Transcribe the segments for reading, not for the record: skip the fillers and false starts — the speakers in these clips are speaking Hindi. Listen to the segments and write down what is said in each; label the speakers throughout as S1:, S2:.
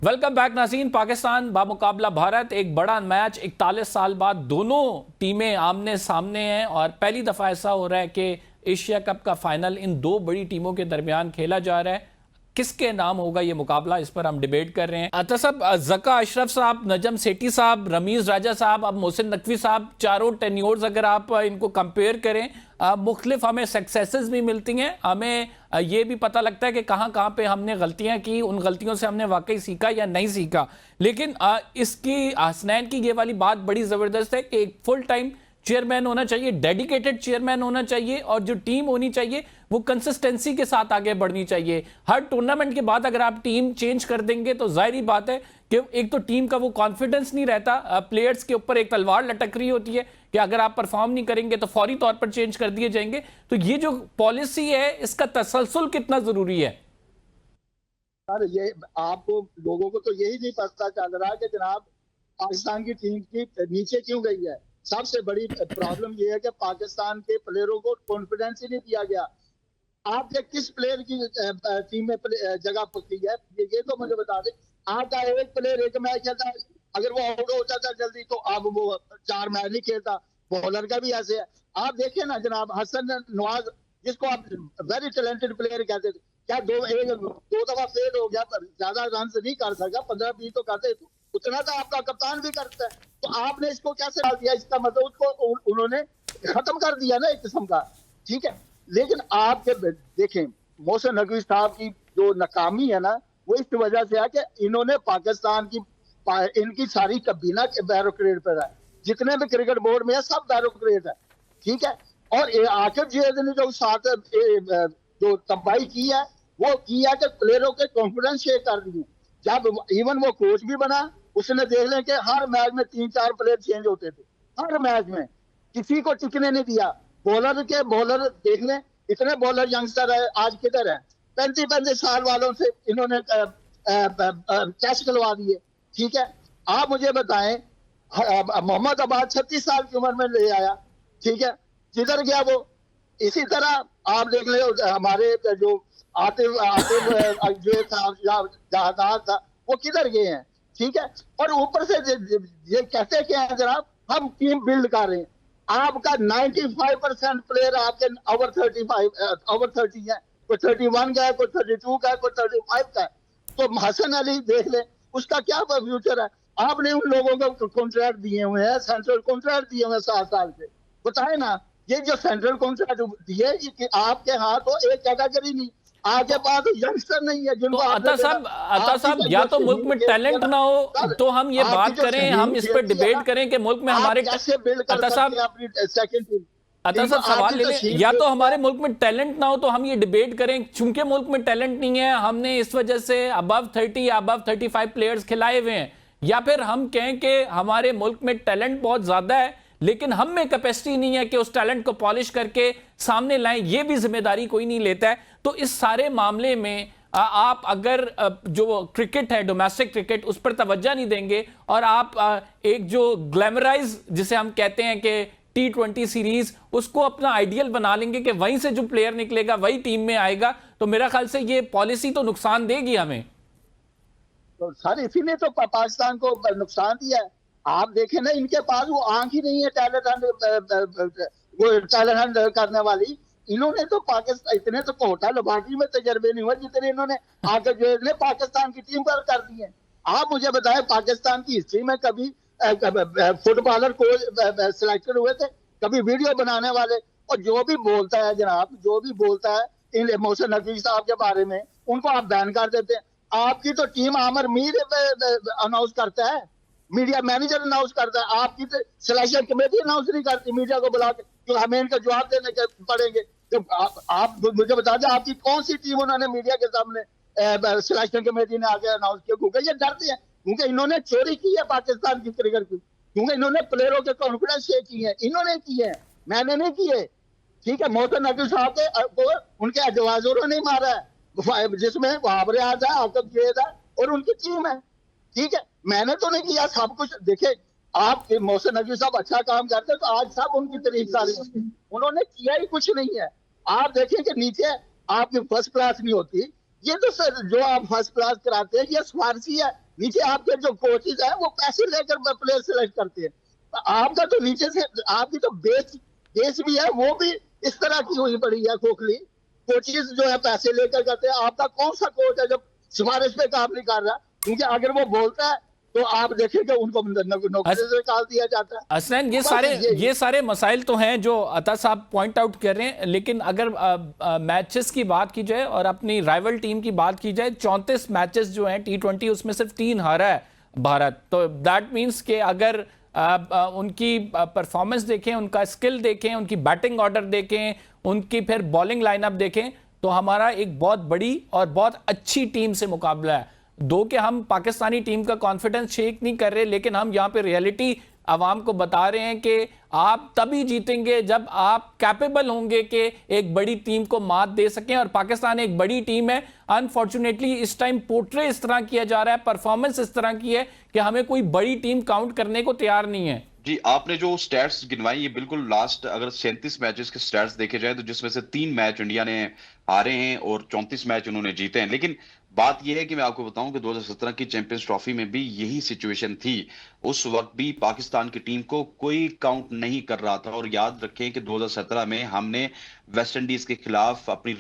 S1: वेलकम बैक नाज़रीन। पाकिस्तान बामुकाबला भारत, एक बड़ा मैच 41 साल बाद दोनों टीमें आमने सामने हैं और पहली दफा ऐसा हो रहा है कि एशिया कप का फाइनल इन दो बड़ी टीमों के दरमियान खेला जा रहा है। किसके नाम होगा ये मुकाबला, इस पर हम डिबेट कर रहे हैं। अता साहब, जका अशरफ साहब, नजम सेठी साहब, रमीज राजा साहब, अब मोहसिन नकवी साहब, चारों टेन्योर्स अगर आप इनको कंपेयर करें, मुख्तलिफ हमें सक्सेसेस भी मिलती हैं, हमें ये भी पता लगता है कि कहाँ कहाँ पे हमने गलतियां की, उन गलतियों से हमने वाकई सीखा या नहीं सीखा। लेकिन इसकी हसनैन की ये वाली बात बड़ी ज़बरदस्त है कि एक फुल टाइम चेयरमैन होना चाहिए, डेडिकेटेड चेयरमैन होना चाहिए और जो टीम होनी चाहिए वो कंसिस्टेंसी के साथ आगे बढ़नी चाहिए। हर टूर्नामेंट के बाद अगर आप टीम चेंज कर देंगे तो जाहिर बात है कि एक तो टीम का वो कॉन्फिडेंस नहीं रहता, प्लेयर्स के ऊपर एक तलवार लटक रही होती है कि अगर आप परफॉर्म नहीं करेंगे तो फौरी तौर पर चेंज कर दिए जाएंगे। तो ये जो पॉलिसी है इसका तसलसल कितना जरूरी है?
S2: सर, ये आपको लोगों को तो यही नहीं पता चल रहा कि जनाब पाकिस्तान की टीम की नीचे क्यों गई है। सबसे बड़ी प्रॉब्लम ये है कि पाकिस्तान के प्लेयरों को कॉन्फिडेंस ही नहीं दिया गया। आपने किस प्लेयर की टीम में जगह पकड़ी है, ये तो मुझे बता दें। आपका एक प्लेयर एक मैच खेलता है, अगर वो आउट हो जाता जल्दी तो अब वो 4 मैच नहीं खेलता। बॉलर का भी ऐसे है। आप देखिए ना जनाब, हसन नवाज जिसको आप वेरी टैलेंटेड प्लेयर कहते थे, क्या दो दफा फेल हो गया, पर ज्यादा रन नहीं कर सका, 15-20 तो करते, उतना तो आपका कप्तान भी करता है। तो आपने इसको कैसे डाल दिया? इसका मतलब उसको उन्होंने खत्म कर दिया ना एक किस्म का। ठीक है, लेकिन आप जब देखें मोहसिन नकवी साहब की जो नाकामी है ना, वो इस वजह से है कि इन्होंने पाकिस्तान की इनकी सारी कबीना बैरोक्रेट पर है, जितने भी क्रिकेट बोर्ड में है सब बैरोक्रेट है। ठीक है, और आकिब जैद ने जो साथ जो तबाही की है वो की है कि प्लेयरों के कॉन्फिडेंस शेयर कर दिए। जब इवन वो कोच भी बना, उसने देख लें कि हर मैच में 3-4 प्लेयर चेंज होते थे, हर मैच में किसी को टिकने नहीं दिया। बॉलर देख लें, इतने बॉलर यंगस्टर है आज किधर है? 35-35 साल वालों से इन्होंने टेस्ट खिलवा दिए। ठीक है, आप मुझे बताएं, मोहम्मद अब्बास 36 साल की उम्र में ले आया। ठीक है, किधर गया वो? इसी तरह आप देख ले हमारे जो आतिफ आतिफ जो था वो किधर गए हैं। ठीक है, और ऊपर से ये कहते क्या है जनाब, हम टीम बिल्ड कर रहे हैं। आपका 95% प्लेयर आपके ओवर 30 है, कोई 31 का है, कोई 32 का है, कोई 35 का है। तो हसन अली देख ले, उसका क्या फ्यूचर है? आपने उन लोगों को कॉन्ट्रैक्ट दिए हुए हैं, सेंट्रल कॉन्ट्रैक्ट दिए हुए हैं 7 साल से। बताए ना, ये जो सेंट्रल कॉन्ट्रैक्ट दिए कि आपके हाथ तो एक कैटेगरी नहीं, आपके पास तो यंगस्टर नहीं है जिनको
S1: तो अता साहब, या तो मुल्क में टैलेंट ना हो तो हम ये बात करें, हम इस पर डिबेट करें कि मुल्क में हमारे अता साहब
S2: सेकंड टीम।
S1: अता साहब सवाल ले लें, या तो हमारे मुल्क में टैलेंट ना हो तो हम ये डिबेट करें, चूंकि मुल्क में टैलेंट नहीं है हमने इस वजह से अबव 30 या अबव 35 प्लेयर्स खिलाए हुए हैं, या फिर हम कहें कि हमारे मुल्क में टैलेंट बहुत ज्यादा है लेकिन हम में कैपेसिटी नहीं है कि उस टैलेंट को पॉलिश करके सामने लाएं, ये भी जिम्मेदारी कोई नहीं लेता है। तो इस सारे मामले में आप अगर जो क्रिकेट है, डोमेस्टिक क्रिकेट, उस पर तवज्जो नहीं देंगे और आप एक जो ग्लैमराइज जिसे हम कहते हैं कि T20 सीरीज, उसको अपना आइडियल बना लेंगे कि वहीं से जो प्लेयर निकलेगा वही टीम में आएगा, तो मेरा ख्याल से ये पॉलिसी तो नुकसान देगी हमें।
S2: तो सर इसीलिए तो पाकिस्तान को नुकसान दिया है। आप देखें ना, इनके पास वो आंख ही नहीं है टैलेंट करने वाली। इन्होंने तो पाकिस्तान इतने तो कोटा लबाटी में तजर्बे नहीं हुए जितने इन्होंने आगे जो पाकिस्तान की टीम पर कर दिए। आप मुझे बताएं, पाकिस्तान की हिस्ट्री में कभी फुटबॉलर को सिलेक्टेड हुए थे? कभी वीडियो बनाने वाले? और जो भी बोलता है जनाब, जो भी बोलता है इन मोहसिन नकवी साहब के बारे में, उनको आप बैन कर देते हैं। आपकी तो टीम आमिर मीर अनाउंस करता है, मीडिया मैनेजर अनाउंस करता है, आपकी तो सिलेक्शन कमेटी अनाउंस नहीं करती मीडिया को बुला के, तो हमें इनका जवाब देने के पड़ेंगे। तो आप मुझे बता दें, आपकी कौन सी टीम उन्होंने मीडिया के सामने सिलेक्शन कमेटी ने आगे अनाउंस किया? क्योंकि ये डरते हैं, क्योंकि इन्होंने चोरी की है पाकिस्तान की क्रिकेट की, क्योंकि इन्होंने प्लेयरों के कॉन्फिडेंस शेयर किए हैं, इन्होंने किए हैं, मैंने नहीं किए। ठीक है, मोहसिन नकवी साहब को उनके एडवाइजरों ने मारा है, जिसमें वाबरे आजा, आकिब जैद है और उनकी टीम है। ठीक है, मैंने तो नहीं किया सब कुछ। देखे, आप मोहसिन नकवी साहब अच्छा काम करते तो आज सब उनकी तारीफ कर रहे हैं, उन्होंने किया ही कुछ नहीं है। आप देखें कि नीचे आपकी फर्स्ट क्लास नहीं होती। ये तो सर जो आप फर्स्ट क्लास कराते हैं ये स्वार्थी है। नीचे आपके जो कोचेज हैं वो पैसे लेकर प्लेयर सेलेक्ट करते हैं। तो आपका तो नीचे से आपकी तो बेस भी है, वो भी इस तरह की हुई पड़ी है खोखली। कोचेज जो है पैसे लेकर करते हैं। आपका कौन सा कोच है जो सिफारिश पे काम नहीं कर रहा? क्योंकि अगर वो बोलता है तो आप देखेंगे उनको नौकरी से निकाल दिया जाता है।
S1: असलैन
S2: बस
S1: ये सारे मसाइल तो हैं जो अता साहब पॉइंट आउट कर रहे हैं, लेकिन अगर मैचेस की बात की जाए और अपनी राइवल टीम की बात की जाए, 34 मैचेस जो हैं T20 उसमें सिर्फ 3 हारा है भारत। तो दैट मीन्स कि अगर उनकी परफॉर्मेंस देखें, उनका स्किल देखें, उनकी बैटिंग ऑर्डर देखें, उनकी फिर बॉलिंग लाइनअप देखें, तो हमारा एक बहुत बड़ी और बहुत अच्छी टीम से मुकाबला है। दो कि हम पाकिस्तानी टीम का कॉन्फिडेंस शेक नहीं कर रहे, लेकिन हम यहां पे रियलिटी आवाम को बता रहे हैं कि आप तभी जीतेंगे जब आप कैपेबल होंगे कि एक बड़ी टीम को मात दे सकें। और पाकिस्तान एक बड़ी टीम है। अनफॉर्चुनेटली इस टाइम पोर्ट्रे इस तरह किया जा रहा है, परफॉर्मेंस इस तरह की है कि हमें कोई बड़ी टीम काउंट करने को तैयार नहीं है।
S3: जी, आपने जो स्टैट्स गिनवाई ये बिल्कुल लास्ट अगर 37 मैचेस के स्टैट्स देखे जाए तो जिसमें से 3 मैच इंडिया ने हारे हैं और 34 मैच उन्होंने जीते हैं। लेकिन बात यह है कि मैं आपको बताऊं कि 2017 की चैंपियंस ट्रॉफी में भी यही सिचुएशन थी। उस वक्त भी पाकिस्तान की टीम को कोई काउंट नहीं कर रहा था। और याद रखें कि 2017 में हमने वेस्ट इंडीज के खिलाफ अपनी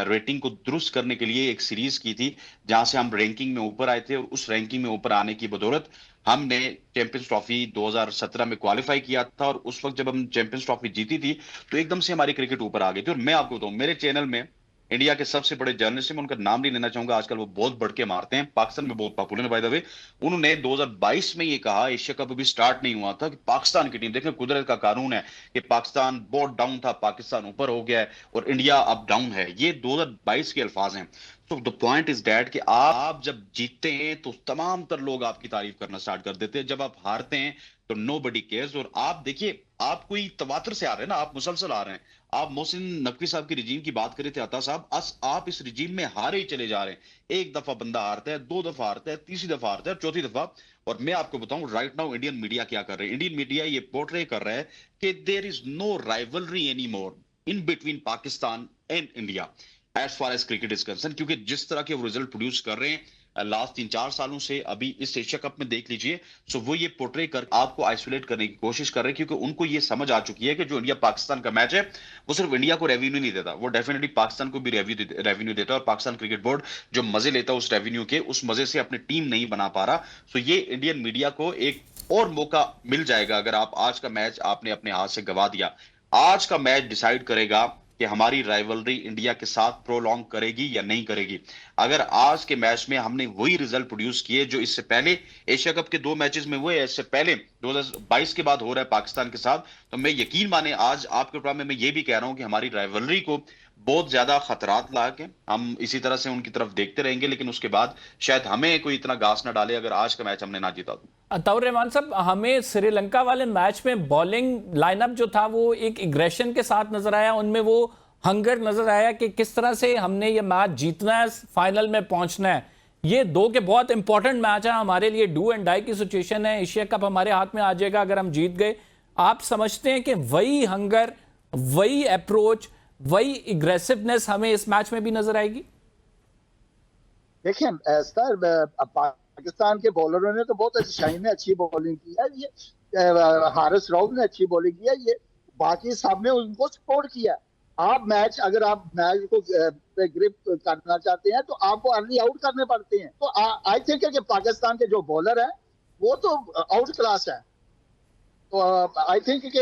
S3: रेटिंग को दुरुस्त करने के लिए एक सीरीज की थी जहां से हम रैंकिंग में ऊपर आए थे। और उस रैंकिंग में ऊपर आने की बदौलत हमने चैंपियंस ट्रॉफी 2017 में क्वालिफाई किया था। और उस वक्त जब हम चैंपियंस ट्रॉफी जीती थी तो एकदम से हमारी क्रिकेट ऊपर आ गई थी। और मैं आपको बताऊं, मेरे चैनल में इंडिया के सबसे बड़े जर्नलिस्ट, में उनका नाम नहीं लेना चाहूंगा, आजकल वो बहुत बढ़ के मारते हैं, पाकिस्तान में बहुत पॉपुलर है बाय द वे। उन्होंने 2022 में ये कहा, एशिया कप अभी स्टार्ट नहीं हुआ था, कि पाकिस्तान की टीम, देखें कुदरत का कानून है कि पाकिस्तान बहुत डाउन था, पाकिस्तान ऊपर हो गया है और इंडिया अब डाउन है। ये 2022 के अल्फाज हैं। तो द पॉइंट इज दैट कि आप जब जीतते हैं तो तमाम तर लोग आपकी तारीफ करना स्टार्ट कर देते हैं, जब आप हारते हैं तो नोबडी केयर्स। और आप देखिए, आप कोई तवातर से आ रहे हैं ना, आप मुसलसल आ रहे हैं। आप मोहसिन नकवी साहब की रिजीम की बात करें थे अता साहब, आप इस रिजीम में हारे ही चले जा रहे हैं। एक दफा बंदा हारता है, 2 दफा हारता है, तीसरी दफा हारता है, चौथी दफा। और मैं आपको बताऊं राइट नाउ इंडियन मीडिया क्या कर रहे हैं। इंडियन मीडिया ये पोर्ट्रे कर रहा है कि there is no rivalry any more in between Pakistan and India as far as cricket is concern. क्योंकि जिस तरह के वो रिजल्ट प्रोड्यूस कर रहे हैं लास्ट 3-4 सालों से, अभी इस एशिया कप में देख लीजिए, सो वो ये पोर्ट्रे कर आपको आइसोलेट करने की कोशिश कर रहे हैं। क्योंकि उनको ये समझ आ चुकी है कि जो इंडिया पाकिस्तान का मैच है वो सिर्फ इंडिया को रेवेन्यू नहीं देता, वो डेफिनेटली पाकिस्तान को भी रेवेन्यू देता है। और पाकिस्तान क्रिकेट बोर्ड जो मजे लेता है उस रेवेन्यू के, उस मजे से अपनी टीम नहीं बना पा रहा। सो ये इंडियन मीडिया को एक और मौका मिल जाएगा अगर आप आज का मैच आपने अपने हाथ से गवा दिया। आज का मैच डिसाइड करेगा कि हमारी राइवलरी इंडिया के साथ प्रोलॉन्ग करेगी या नहीं करेगी। अगर आज के मैच में हमने वही रिजल्ट प्रोड्यूस किए जो इससे पहले एशिया कप के 2 मैचेस में हुए, इससे पहले 2022 के बाद हो रहा है पाकिस्तान के साथ, तो मैं यकीन माने आज आपके प्रोग्राम में मैं ये भी कह रहा हूं कि हमारी राइवलरी को बहुत ज्यादा खतरात ला के हम इसी तरह से उनकी तरफ देखते रहेंगे। लेकिन उसके बाद शायद हमें कोई इतना घास ना डाले अगर आज का मैच हमने ना जीता तो।
S1: अताउर रहमान साहब, हमें श्रीलंका वाले मैच में बॉलिंग लाइनअप जो था वो एक एग्रेशन के साथ नजर आया, उनमें वो हंगर नजर आया कि किस तरह से हमने ये मैच जीतना है, फाइनल में पहुंचना है। ये 2 के बहुत इंपॉर्टेंट मैच है हमारे लिए, डू एंड डाई की सिचुएशन है। एशिया कप हमारे हाथ में आ जाएगा अगर हम जीत गए। आप समझते हैं कि वही हंगर, वही अप्रोच, वही एग्रेसिवनेस हमें इस मैच में भी नजर आएगी?
S2: देखिए सर, पाकिस्तान के बॉलरों ने तो बहुत अच्छी, शाहीन ने अच्छी बॉलिंग की है, ये हारिस राउफ ने अच्छी बॉलिंग की है, ये बाकी सब ने उनको सपोर्ट किया। आप मैच, अगर आप मैच को ग्रिप करना चाहते हैं तो आपको अर्ली आउट करने पड़ते हैं। तो आई थिंक कि पाकिस्तान के जो बॉलर हैं वो तो आउट क्लास है। तो आई थिंक कि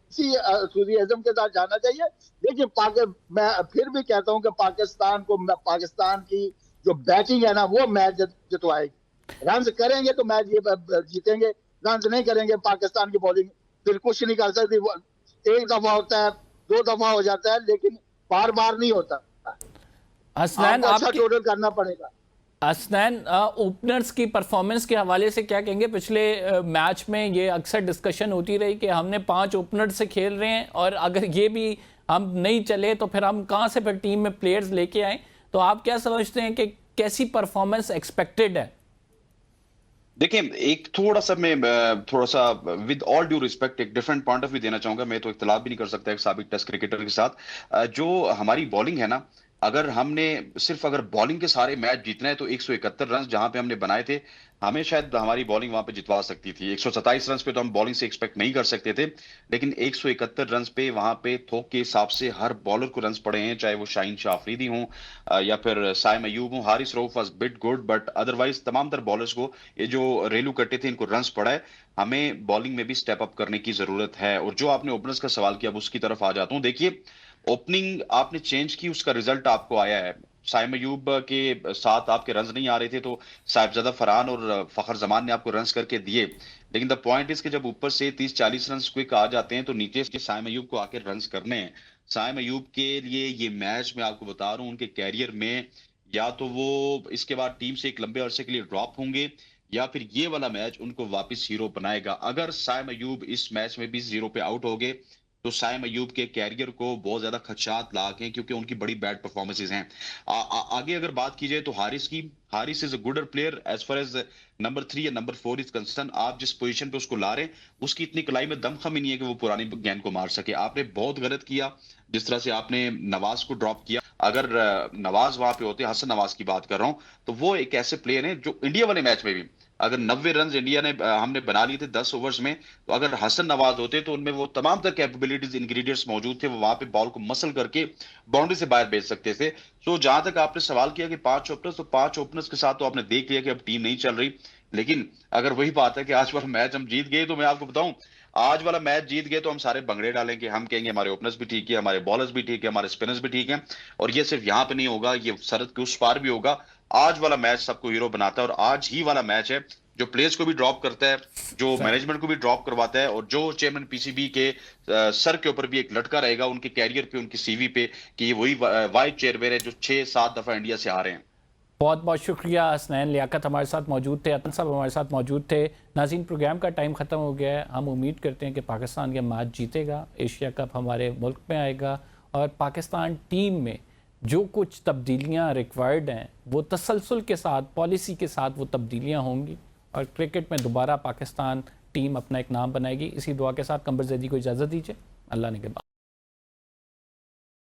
S2: इसी एंथुसियाज्म के साथ जाना चाहिए। लेकिन मैं फिर भी कहता हूं कि पाकिस्तान की जो बैटिंग है ना वो मैच जितवाएगी। रन करेंगे तो मैच ये जीतेंगे, रन नहीं करेंगे पाकिस्तान की बॉलिंग फिर कुछ नहीं कर सकती। एक दफा होता है, 2 दफा हो जाता है, लेकिन बार बार नहीं होता।
S1: हसनैन,
S2: अच्छा टोटल करना पड़ेगा।
S1: हसनैन, ओपनर्स की परफॉर्मेंस के हवाले से क्या कहेंगे? पिछले मैच में ये अक्सर डिस्कशन होती रही कि हमने 5 ओपनर से खेल रहे हैं और अगर ये भी हम नहीं चले तो फिर हम कहां से फिर टीम में प्लेयर्स लेके आए। तो आप क्या समझते हैं कि कैसी परफॉर्मेंस एक्सपेक्टेड है?
S3: देखिए, एक थोड़ा सा विद ऑल ड्यू रिस्पेक्ट एक डिफरेंट पॉइंट ऑफ व्यू देना चाहूंगा। मैं तो इख्तिलाफ भी नहीं कर सकता एक साबिक टेस्ट क्रिकेटर के साथ। जो हमारी बॉलिंग है ना, अगर हमने सिर्फ अगर बॉलिंग के सारे मैच जीतने हैं तो 171 रन जहां पे हमने बनाए थे, हमें शायद हमारी बॉलिंग वहां पे जितवा सकती थी। 127 रन पे तो हम बॉलिंग से एक्सपेक्ट नहीं कर सकते थे, लेकिन 171 रन पे वहां पे थोक के हिसाब से हर बॉलर को रन पड़े हैं, चाहे वो शाहीन शाह अफरीदी हों या फिर साइम अयूब हों। Haris Rauf was bit good, but otherwise तमाम तर बॉलर्स को, ये जो रेलू कट्टे थे, इनको रन पड़ा है। हमें बॉलिंग में भी स्टेप अप करने की जरूरत है। और जो आपने ओपनर्स का सवाल किया, अब उसकी तरफ आ जाता हूं। देखिए, ओपनिंग आपने चेंज की, उसका रिजल्ट आपको आया है। साइम अयूब के साथ आपके रन्स नहीं आ रहे थे, तो साहिबजादा फरहान और फखर जमान ने आपको रन्स करके दिए। लेकिन द पॉइंट इज कि जब ऊपर से 30-40 रन क्विक आ जाते हैं, तो नीचे से साइम अयूब को आके रन्स करने हैं। साइम अयूब के लिए ये मैच मैं आपको बता रहा हूँ, उनके कैरियर में या तो वो इसके बाद टीम से एक लंबे अरसे के लिए ड्रॉप होंगे, या फिर ये वाला मैच उनको वापस हीरो बनाएगा। अगर साइम अयूब इस मैच में भी जीरो पे आउट हो गए, तो साइम अयूब के कैरियर को बहुत ज्यादा खदशात लाके हैं, क्योंकि उनकी बड़ी बैड परफॉर्मेंसेज हैं। आगे अगर बात की जाए तो हारिस की, Haris is a gooder player as far as number 3 या नंबर 4 इज कंसर्न। आप जिस पोजीशन पे उसको ला रहे हैं, उसकी इतनी कलाई में दमखम ही नहीं है कि वो पुरानी गेंद को मार सके। आपने बहुत गलत किया जिस तरह से आपने नवाज को ड्रॉप किया। अगर नवाज वहां पे होते, हसन नवाज की बात कर रहा हूं, तो वो एक ऐसे प्लेयर हैं जो इंडिया वाले मैच में भी, अगर 90 रन इंडिया ने हमने बना लिए थे 10 ओवर्स में, तो अगर हसन नवाज होते तो उनमें वो तमाम तरह कैपेबिलिटीज, इंग्रेडिएंट्स मौजूद थे, वो वहां पे बॉल को मसल करके बाउंड्री से बाहर भेज सकते थे। तो जहां तक आपने सवाल किया कि 5 ओपनर्स, तो 5 ओपनर्स के साथ तो आपने देख लिया कि अब टीम नहीं चल रही। लेकिन अगर वही बात है कि आज वाला मैच हम जीत गए, तो मैं आपको बताऊं, आज वाला मैच जीत गए तो हम सारे भंगड़े डालेंगे, हम कहेंगे हमारे ओपनर्स भी ठीक है, हमारे बॉलर्स भी ठीक है, हमारे स्पिनर्स भी ठीक है। और ये सिर्फ यहाँ पे नहीं होगा, ये सरहद के उस पार भी होगा। आज वाला मैच सबको हीरो बनाता है, और आज ही वाला मैच है जो प्लेयर्स को भी ड्रॉप करता है, जो मैनेजमेंट को भी ड्रॉप करवाता है, और जो चेयरमैन पीसीबी के सर के ऊपर भी एक लटका रहेगा उनके कैरियर पे, उनकी सीवी पे, कि ये वही वाइस चेयरमैन है जो 6-7 दफा इंडिया से आ रहे हैं।
S1: बहुत बहुत शुक्रिया। हसनैन लियाकत हमारे साथ मौजूद थे, अतन साहब हमारे साथ मौजूद थे। नाज़रीन, प्रोग्राम का टाइम ख़त्म हो गया है। हम उम्मीद करते हैं कि पाकिस्तान ये मैच जीतेगा, एशिया कप हमारे मुल्क में आएगा, और पाकिस्तान टीम में जो कुछ तब्दीलियाँ रिक्वायर्ड हैं वो तसलसल के साथ, पॉलिसी के साथ वो तब्दीलियाँ होंगी, और क्रिकेट में दोबारा पाकिस्तान टीम अपना एक नाम बनाएगी। इसी दुआ के साथ कंबर ज़ैदी को इजाज़त दीजिए। अल्लाह ने के बाद।